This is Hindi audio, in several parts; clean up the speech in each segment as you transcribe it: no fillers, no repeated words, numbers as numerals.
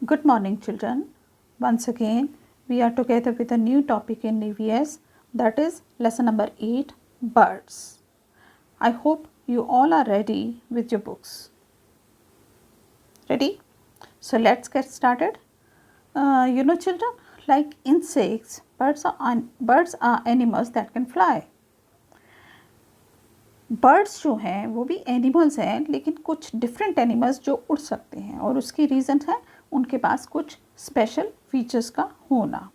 Good morning, children. Once again, we are together with a new topic in EVS, that is lesson number 8, birds. I hope you all are ready with your books. Ready? So let's get started. Children, like insects, birds are animals that can fly. Birds जो हैं वो भी एनिमल्स हैं, लेकिन कुछ डिफरेंट एनिमल्स जो उड़ सकते हैं, और उसकी रीज़न है उनके पास कुछ स्पेशल फीचर्स का होना.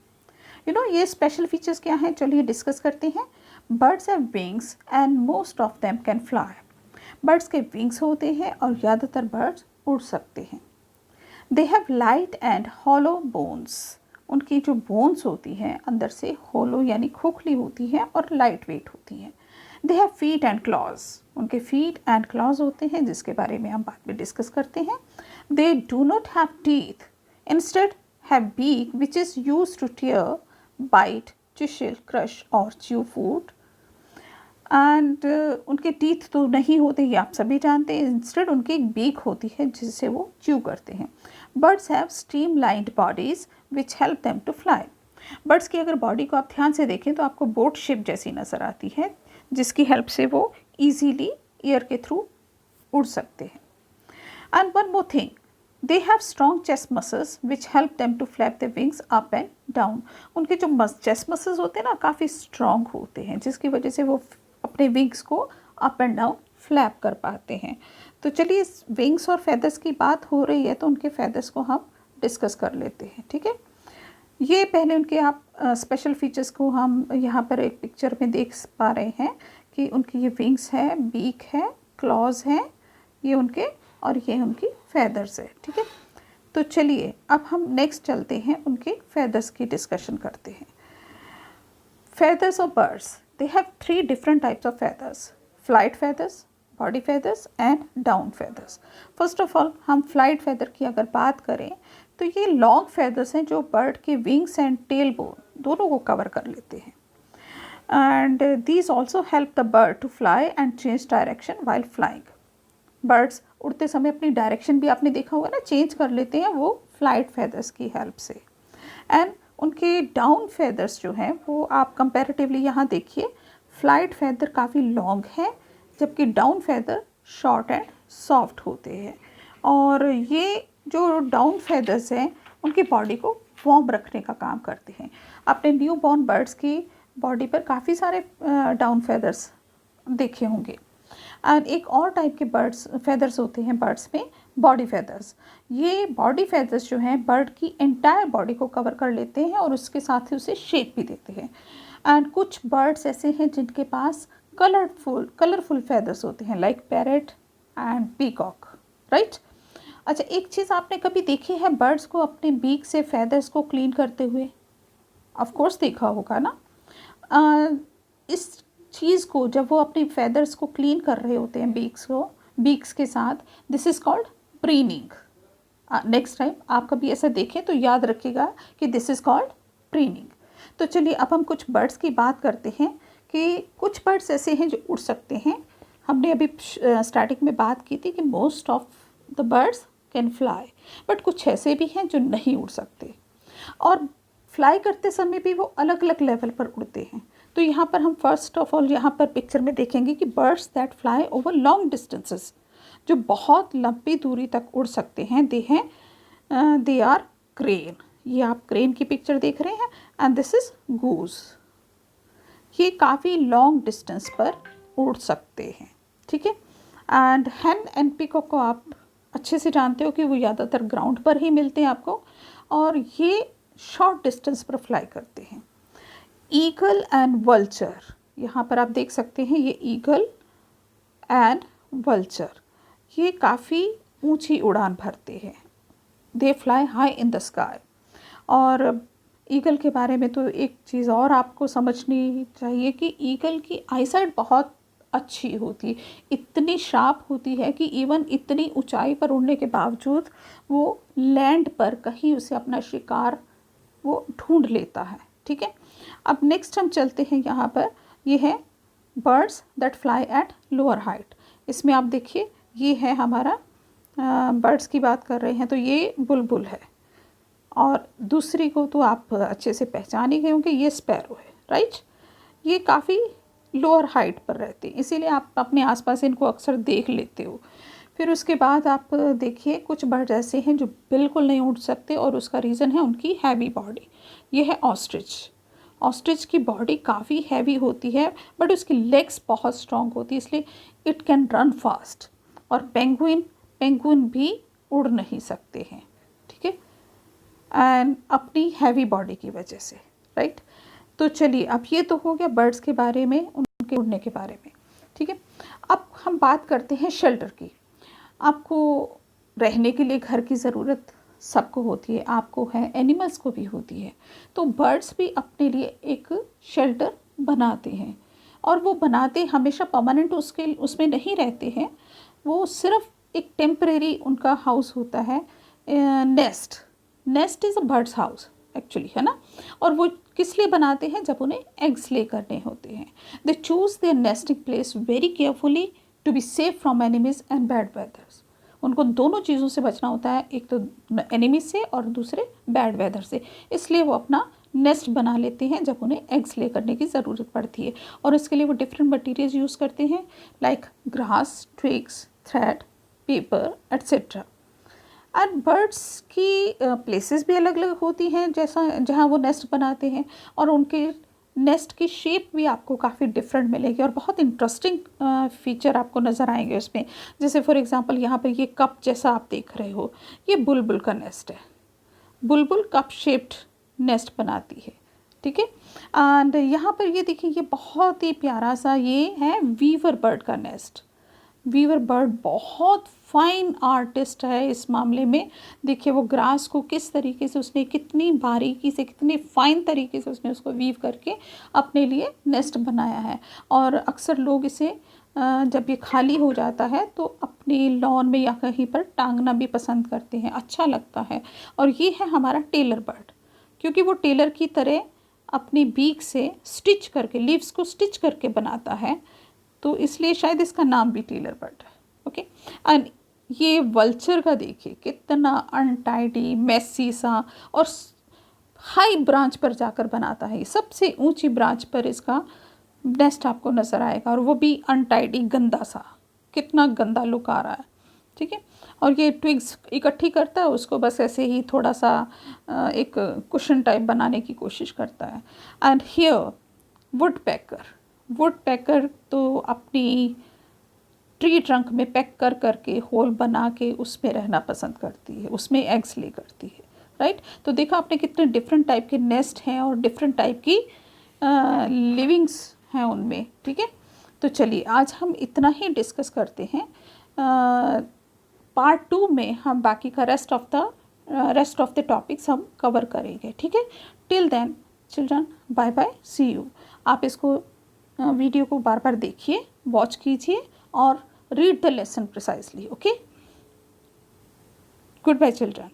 ये स्पेशल फीचर्स क्या हैं, चलिए डिस्कस करते हैं. Birds have wings and most of them can fly. Birds के विंग्स होते हैं और ज़्यादातर बर्ड्स उड़ सकते हैं. They have light and hollow bones. उनकी जो बोन्स होती हैं अंदर से होलो यानी खोखली होती है और लाइट वेट होती हैं. They have feet and clause. उनके फीट एंड क्लॉज होते हैं, जिसके बारे में हम बाद में डिस्कस करते हैं. They do not have teeth, instead have beak which is use to tear, bite, chisel, crush और च्यू फूड. एंड उनके टीथ तो नहीं होते, ये आप सभी जानते हैं. इंस्टेड उनकी एक बीक होती है जिससे वो च्यू करते हैं. Birds have streamlined bodies which help them to fly. Birds की अगर बॉडी को आप ध्यान से देखें तो आपको बोट शेप जैसी नज़र आती है, जिसकी हेल्प से वो ईजीली एयर के थ्रू उड़ सकते हैं. And one more thing, they have strong chest muscles which help them to flap the wings up and down. उनके जो चेस्ट मसल्स होते हैं ना, काफ़ी स्ट्रॉन्ग होते हैं, जिसकी वजह से वो अपने विंग्स को अप एंड डाउन फ्लैप कर पाते हैं. तो चलिए, विंग्स और फेदर्स की बात हो रही है तो उनके फेदर्स को हम डिस्कस कर लेते हैं. ठीक है, ये पहले उनके आप स्पेशल फीचर्स को हम यहाँ पर एक पिक्चर में देख पा रहे हैं कि उनकी ये विंग्स है, बीक है, क्लॉज हैं, ये उनके, और ये उनकी फेदर्स है. ठीक है, तो चलिए अब हम नेक्स्ट चलते हैं, उनके फेदर्स की डिस्कशन करते हैं. Feathers of birds, they have 3 different types of feathers: flight feathers, body feathers and down feathers. First of all हम फ्लाइट फेदर की अगर बात करें तो ये लॉन्ग फेदर्स हैं जो बर्ड के विंग्स एंड टेल बोन दोनों को कवर कर लेते हैं. And these also help the bird to fly and change direction while flying. Birds उड़ते समय अपनी डायरेक्शन भी आपने देखा होगा ना, चेंज कर लेते हैं वो फ्लाइट फेदर्स की हेल्प से. एंड उनके डाउन फेदर्स जो हैं वो आप कंपैरेटिवली यहाँ देखिए, फ्लाइट फेदर काफ़ी लॉन्ग है, जबकि down feather short and soft होते हैं. और ये जो डाउन फेदर्स हैं उनकी बॉडी को वार्म रखने का काम करते हैं. आपने न्यू बॉर्न बर्ड्स की बॉडी पर काफ़ी सारे डाउन फेदर्स देखे होंगे. एंड एक और टाइप के फेदर्स होते हैं बर्ड्स में, बॉडी फेदर्स. ये बॉडी फेदर्स जो हैं बर्ड की एंटायर बॉडी को कवर कर लेते हैं और उसके साथ ही उसे शेप भी देते हैं. एंड कुछ बर्ड्स ऐसे हैं जिनके पास कलरफुल फेदर्स होते हैं, like parrot and peacock, right. अच्छा, एक चीज़ आपने कभी देखी है बर्ड्स को अपने बीक से फेदर्स को क्लीन करते हुए? ऑफ कोर्स देखा होगा ना. इस चीज़ को जब वो अपनी फेदर्स को क्लीन कर रहे होते हैं बीक्स के साथ, this is called preening. Next time आप कभी ऐसा देखें तो याद रखिएगा कि दिस इज़ कॉल्ड प्रीनिंग. तो चलिए अब हम कुछ बर्ड्स की बात करते हैं कि कुछ बर्ड्स ऐसे हैं जो उड़ सकते हैं. हमने अभी स्टार्टिंग में बात की थी कि most of the birds can fly, but कुछ ऐसे भी हैं जो नहीं उड़ सकते, और फ्लाई करते समय भी वो अलग अलग लेवल पर उड़ते हैं. तो यहाँ पर हम फर्स्ट ऑफ ऑल यहाँ पर पिक्चर में देखेंगे कि birds that fly over long distances, जो बहुत लंबी दूरी तक उड़ सकते हैं, दे आर क्रेन. ये आप क्रेन की पिक्चर देख रहे हैं. एंड दिस इज़ गूज. ये काफ़ी लॉन्ग डिस्टेंस पर उड़ सकते हैं. ठीक है. एंड हैन एंड पीकॉक को आप अच्छे से जानते हो कि वो ज़्यादातर ग्राउंड पर ही मिलते हैं आपको, और ये शॉर्ट डिस्टेंस पर फ्लाई करते हैं. ईगल एंड वल्चर, यहाँ पर आप देख सकते हैं, ये ईगल एंड वल्चर ये काफ़ी ऊंची उड़ान भरते हैं. They fly high in the sky. और ईगल के बारे में तो एक चीज़ और आपको समझनी चाहिए कि ईगल की आईसाइट बहुत अच्छी होती, इतनी शार्प होती है कि इवन इतनी ऊंचाई पर उड़ने के बावजूद वो लैंड पर कहीं उसे अपना शिकार वो ढूंढ लेता है. ठीक है. अब नेक्स्ट हम चलते हैं यहाँ पर, ये है birds that fly at lower height. इसमें आप देखिए, ये है हमारा बर्ड्स की बात कर रहे हैं तो ये बुलबुल है. और दूसरी को तो आप अच्छे से पहचान ही गए होंगे, ये स्पैरो है, राइट। ये काफ़ी लोअर हाइट पर रहते हैं, इसीलिए आप अपने आसपास इनको अक्सर देख लेते हो। फिर उसके बाद आप देखिए कुछ बर्ड ऐसे हैं जो बिल्कुल नहीं उड़ सकते, और उसका रीज़न है उनकी हैवी बॉडी। ये है ऑस्ट्रिच। ऑस्ट्रिच की बॉडी काफ़ी हैवी होती है, बट उसकी लेग्स बहुत स्ट्रॉन्ग होती है, इसलिए इट कैन रन फास्ट। और पेंगुइन भी उड़ नहीं सकते हैं, ठीक है, एंड अपनी हैवी बॉडी की वजह से, राइट। तो चलिए, अब ये तो हो गया बर्ड्स के बारे में, उनके उड़ने के बारे में, ठीक है। अब हम बात करते हैं शेल्टर की। आपको रहने के लिए घर की ज़रूरत सबको होती है, आपको है, एनिमल्स को भी होती है। तो बर्ड्स भी अपने लिए एक शेल्टर बनाते हैं, और वो बनाते हमेशा परमानेंट उसमें नहीं रहते हैं, वो सिर्फ एक टेम्परेरी उनका हाउस होता है। Nest is a bird's house actually, है ना। और वो किस लिए बनाते हैं, जब उन्हें एग्स ले करने होते हैं। They choose their nesting place very carefully to be safe from enemies and bad weathers. उनको दोनों चीज़ों से बचना होता है, एक तो एनिमी से और दूसरे बैड वेदर से, इसलिए वो अपना नेस्ट बना लेते हैं जब उन्हें एग्स ले करने की ज़रूरत पड़ती है। और इसके लिए वो डिफरेंट मटीरियल्स यूज़ करते हैं, like grass, twigs, thread, paper etcetera. And birds की प्लेसेस भी अलग अलग होती हैं, जैसा जहाँ वो नेस्ट बनाते हैं, और उनके नेस्ट की शेप भी आपको काफ़ी डिफरेंट मिलेगी, और बहुत इंटरेस्टिंग फीचर आपको नज़र आएंगे उसमें। जैसे फॉर एग्जांपल यहाँ पे ये कप जैसा आप देख रहे हो, ये बुलबुल का नेस्ट है। बुलबुल कप शेप्ड नेस्ट बनाती है, ठीक है। एंड यहाँ पर ये देखिए, ये बहुत ही प्यारा सा ये है वीवर बर्ड का नेस्ट। वीवर बर्ड बहुत फाइन आर्टिस्ट है इस मामले में। देखिए वो ग्रास को किस तरीके से उसने, कितनी बारीकी से, कितनी फाइन तरीके से उसने उसको वीव करके अपने लिए नेस्ट बनाया है। और अक्सर लोग इसे जब ये खाली हो जाता है तो अपने लॉन में या कहीं पर टांगना भी पसंद करते हैं, अच्छा लगता है। और ये है हमारा टेलर बर्ड, क्योंकि वो टेलर की तरह अपनी बीक से स्टिच करके, लीव्स को स्टिच करके बनाता है, तो इसलिए शायद इसका नाम भी टेलर बर्ड है, ओके। एंड ये वल्चर का देखिए कितना अनटाइडी, मेसी सा, और हाई ब्रांच पर जाकर बनाता है। सबसे ऊंची ब्रांच पर इसका नेस्ट आपको नज़र आएगा, और वो भी अनटाइडी, गंदा सा, कितना गंदा लुक आ रहा है, ठीक है। और ये ट्विग्स इकट्ठी करता है, उसको बस ऐसे ही थोड़ा सा एक कुशन टाइप बनाने की कोशिश करता है। एंड हियर वुड पैकर तो अपनी ट्री ट्रंक में पैक कर करके, होल बना के उसमें रहना पसंद करती है, उसमें एग्स ले करती है, राइट। तो देखा आपने कितने डिफरेंट टाइप के नेस्ट हैं और डिफरेंट टाइप की लिविंग्स हैं उनमें, ठीक है। तो चलिए आज हम इतना ही डिस्कस करते हैं। पार्ट 2 में हम बाकी का रेस्ट ऑफ द टॉपिक्स हम कवर करेंगे, ठीक है। Till then children, bye bye, see you. आप इसको वीडियो को बार बार देखिए, वॉच कीजिए, और read the lesson precisely, okay. Good bye children.